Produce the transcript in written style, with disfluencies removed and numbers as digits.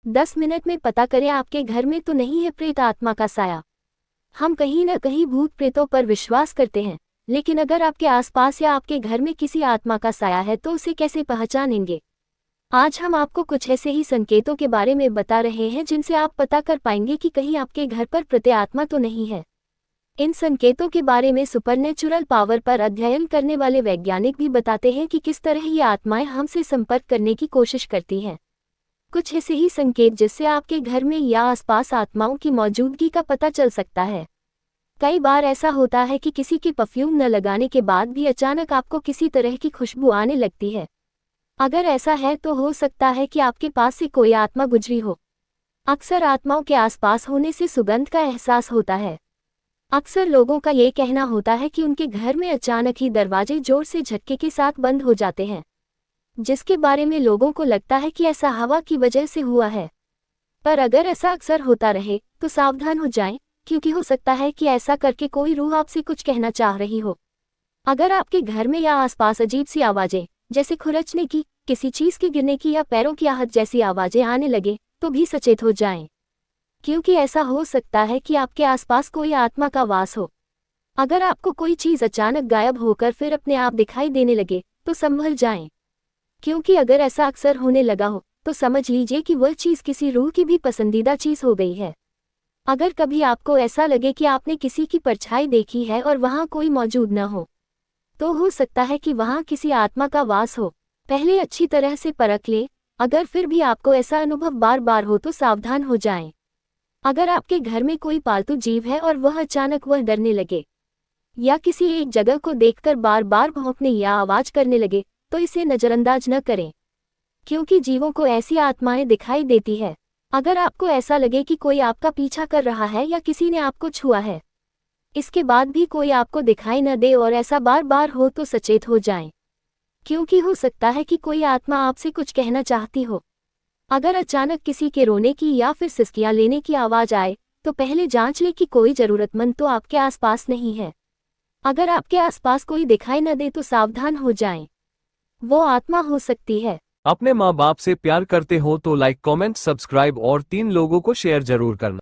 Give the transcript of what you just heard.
10 minute में पता करें आपके घर में तो नहीं है प्रेत आत्मा का साया। हम कहीं न कहीं भूत प्रेतों पर विश्वास करते हैं, लेकिन अगर आपके आसपास या आपके घर में किसी आत्मा का साया है तो उसे कैसे पहचानेंगे? आज हम आपको कुछ ऐसे ही संकेतों के बारे में बता रहे हैं जिनसे आप पता कर पाएंगे कि कहीं आपके घर पर प्रेत आत्मा तो नहीं है। इन संकेतों के बारे में सुपरनेचुरल पावर पर अध्ययन करने वाले वैज्ञानिक भी बताते हैं कि किस तरह ये आत्माएं हमसे संपर्क करने की कोशिश करती हैं। कुछ ऐसे ही संकेत जिससे आपके घर में या आसपास आत्माओं की मौजूदगी का पता चल सकता है। कई बार ऐसा होता है कि किसी की परफ्यूम न लगाने के बाद भी अचानक आपको किसी तरह की खुशबू आने लगती है। अगर ऐसा है तो हो सकता है कि आपके पास से कोई आत्मा गुजरी हो। अक्सर आत्माओं के आसपास होने से सुगंध का एहसास होता है। अक्सर लोगों का ये कहना होता है कि उनके घर में अचानक ही दरवाजे जोर से झटके के साथ बंद हो जाते हैं, जिसके बारे में लोगों को लगता है कि ऐसा हवा की वजह से हुआ है। पर अगर ऐसा अक्सर होता रहे तो सावधान हो जाएं, क्योंकि हो सकता है कि ऐसा करके कोई रूह आपसे कुछ कहना चाह रही हो। अगर आपके घर में या आसपास अजीब सी आवाजें, जैसे खुरचने की, किसी चीज के गिरने की या पैरों की आहट जैसी आवाजें आने लगे तो भी सचेत हो जाएं, क्योंकि ऐसा हो सकता है कि आपके आसपास कोई आत्मा का वास हो। अगर आपको कोई चीज अचानक गायब होकर फिर अपने आप दिखाई देने लगे तो संभल जाएं, क्योंकि अगर ऐसा अक्सर होने लगा हो तो समझ लीजिए कि वह चीज किसी रूह की भी पसंदीदा चीज हो गई है। अगर कभी आपको ऐसा लगे कि आपने किसी की परछाई देखी है और वहां कोई मौजूद न हो, तो हो सकता है कि वहां किसी आत्मा का वास हो। पहले अच्छी तरह से परख लें। अगर फिर भी आपको ऐसा अनुभव बार बार हो तो सावधान हो जाएं। अगर आपके घर में कोई पालतू जीव है और वह अचानक डरने लगे या किसी एक जगह को देखकर बार बार भौंकने या आवाज करने लगे तो इसे नजरअंदाज न करें, क्योंकि जीवों को ऐसी आत्माएं दिखाई देती है। अगर आपको ऐसा लगे कि कोई आपका पीछा कर रहा है या किसी ने आपको छुआ है, इसके बाद भी कोई आपको दिखाई न दे और ऐसा बार बार हो तो सचेत हो जाएं, क्योंकि हो सकता है कि कोई आत्मा आपसे कुछ कहना चाहती हो। अगर अचानक किसी के रोने की या फिर सिसकियां लेने की आवाज आए तो पहले जांच लें कि कोई जरूरतमंद तो आपके आसपास नहीं है। अगर आपके आसपास कोई दिखाई न दे तो सावधान हो जाएं, वो आत्मा हो सकती है। अपने माँ बाप से प्यार करते हो तो लाइक, कमेंट, सब्सक्राइब और 3 लोगों को शेयर जरूर करना।